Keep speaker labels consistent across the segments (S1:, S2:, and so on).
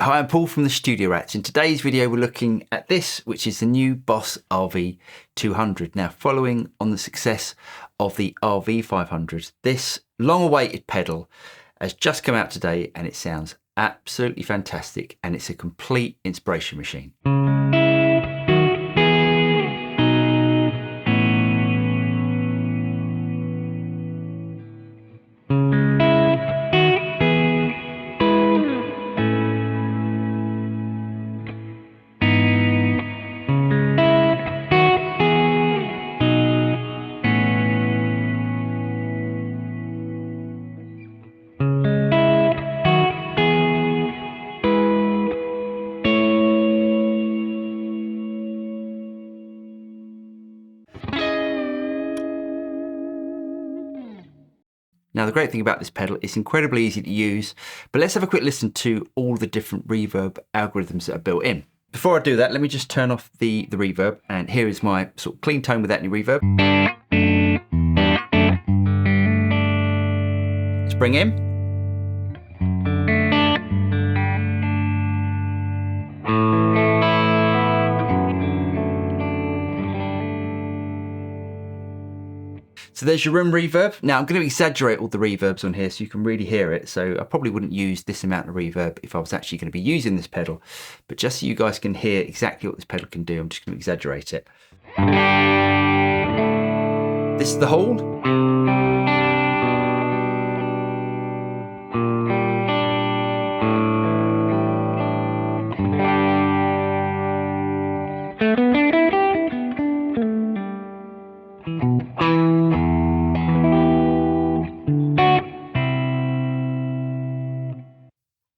S1: Hi, I'm Paul from the Studio Rats. In today's video we're looking at this, which is the new Boss RV-200. Now, following on the success of the RV-500, this long-awaited pedal has just come out today and it sounds absolutely fantastic, and it's a complete inspiration machine. Now, the great thing about this pedal, it's incredibly easy to use, but let's have a quick listen to all the different reverb algorithms that are built in. Before I do that, let me just turn off the reverb, and here is my sort of clean tone without any reverb. Let's bring in. So there's your room reverb. Now I'm going to exaggerate all the reverbs on here so you can really hear it. So I probably wouldn't use this amount of reverb if I was actually going to be using this pedal. But just so you guys can hear exactly what this pedal can do, I'm just going to exaggerate it. This is the hold.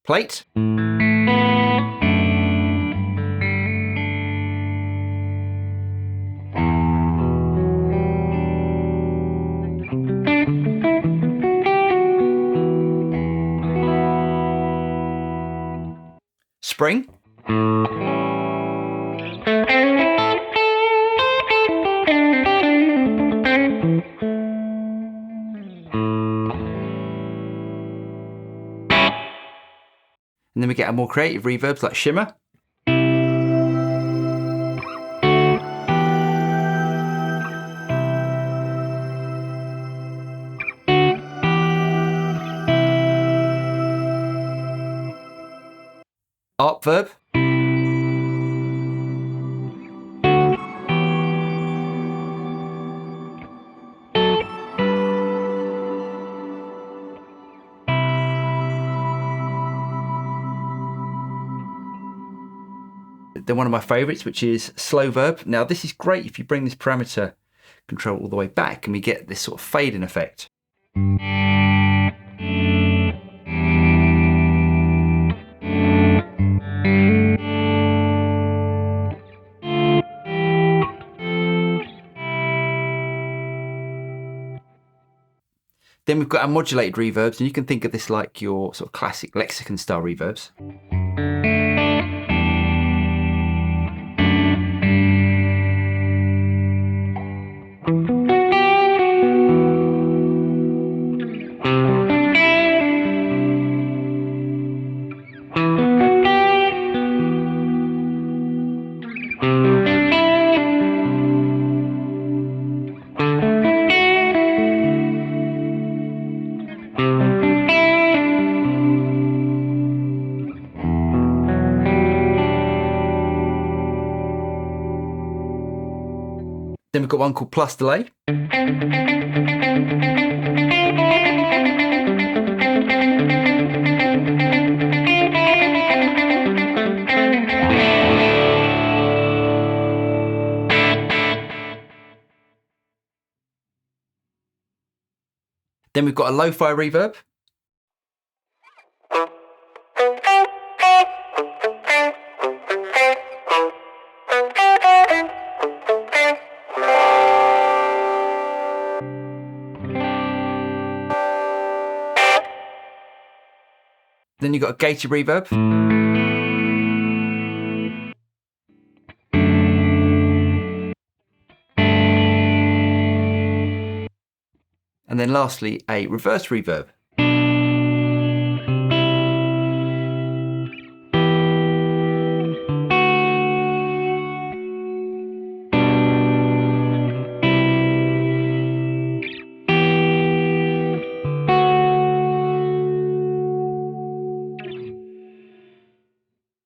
S1: Plate. Spring. And then we get a more creative reverbs like shimmer. Arp verb. Then one of my favorites, which is slow verb. Now this is great if you bring this parameter control all the way back and we get this sort of fade in effect. Then we've got our modulated reverbs, and you can think of this like your sort of classic lexicon style reverbs. Then we've got one called plus delay. Then we've got a lo-fi reverb. Then you've got a gated reverb. And then lastly, a reverse reverb.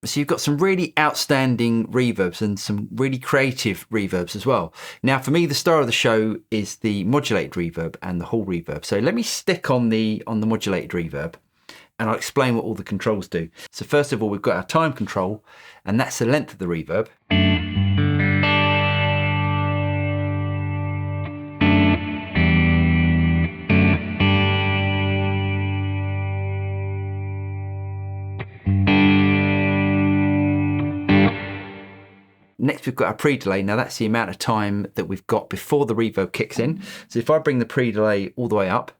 S1: So you've got some really outstanding reverbs and some really creative reverbs as well. Now for me, the star of the show is the modulated reverb and the Hall reverb. So let me stick on the modulated reverb and I'll explain what all the controls do. So first of all, we've got our time control, and that's the length of the reverb. Next, we've got our pre-delay. Now that's the amount of time that we've got before the reverb kicks in. So if I bring the pre-delay all the way up,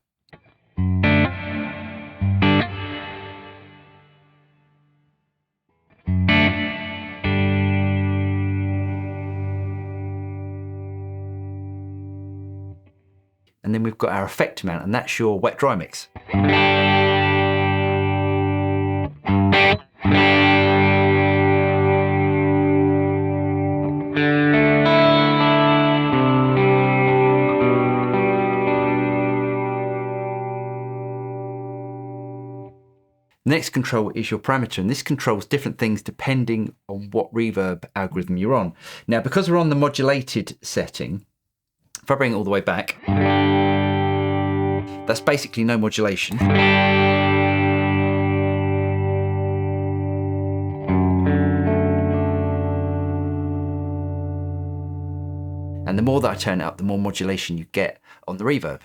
S1: and then we've got our effect amount, and that's your wet dry mix. Next control is your parameter, and this controls different things depending on what reverb algorithm you're on. Now, because we're on the modulated setting, if I bring it all the way back, that's basically no modulation. And the more that I turn it up, the more modulation you get on the reverb.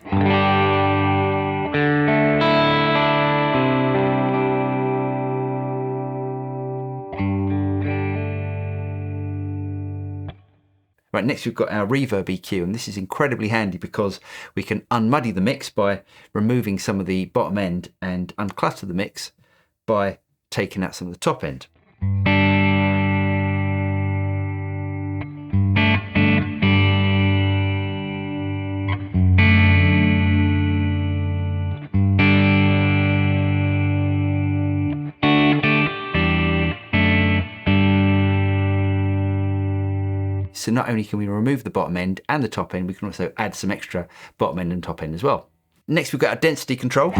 S1: Right, next we've got our reverb EQ, and this is incredibly handy because we can unmuddy the mix by removing some of the bottom end and unclutter the mix by taking out some of the top end. So not only can we remove the bottom end and the top end, we can also add some extra bottom end and top end as well. Next, we've got our density control.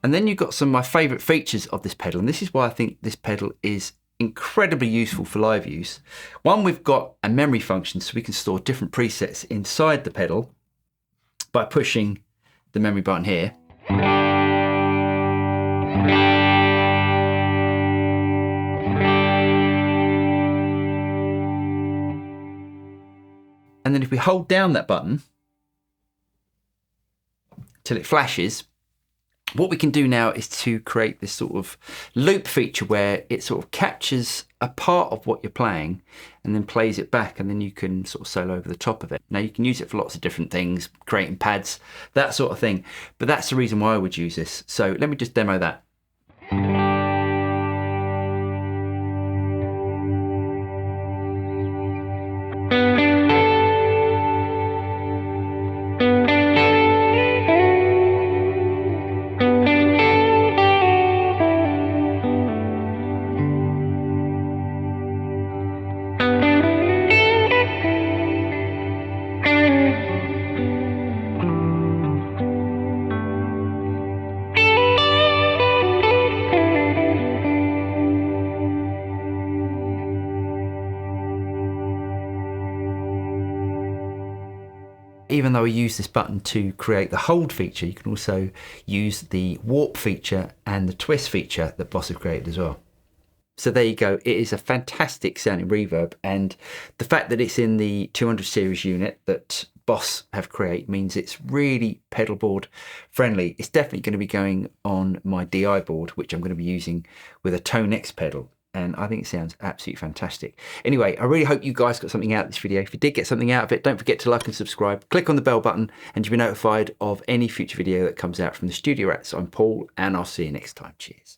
S1: And then you've got some of my favourite features of this pedal, and this is why I think this pedal is incredibly useful for live use. One, we've got a memory function, so we can store different presets inside the pedal by pushing the memory button here. And then if we hold down that button till it flashes, what we can do now is to create this sort of loop feature where it sort of captures a part of what you're playing and then plays it back, and then you can sort of solo over the top of it. Now you can use it for lots of different things, creating pads, that sort of thing, but that's the reason why I would use this. So let me just demo that. even though I use this button to create the hold feature, you can also use the warp feature and the twist feature that Boss have created as well. So there you go. It is a fantastic sounding reverb, and the fact that it's in the 200 series unit that Boss have created means it's really pedalboard friendly. It's definitely going to be going on my DI board, which I'm going to be using with a Tone X pedal, and I think it sounds absolutely fantastic. Anyway, I really hope you guys got something out of this video. If you did get something out of it, don't forget to like and subscribe. Click on the bell button and you'll be notified of any future video that comes out from the Studio Rats. I'm Paul, and I'll see you next time. Cheers.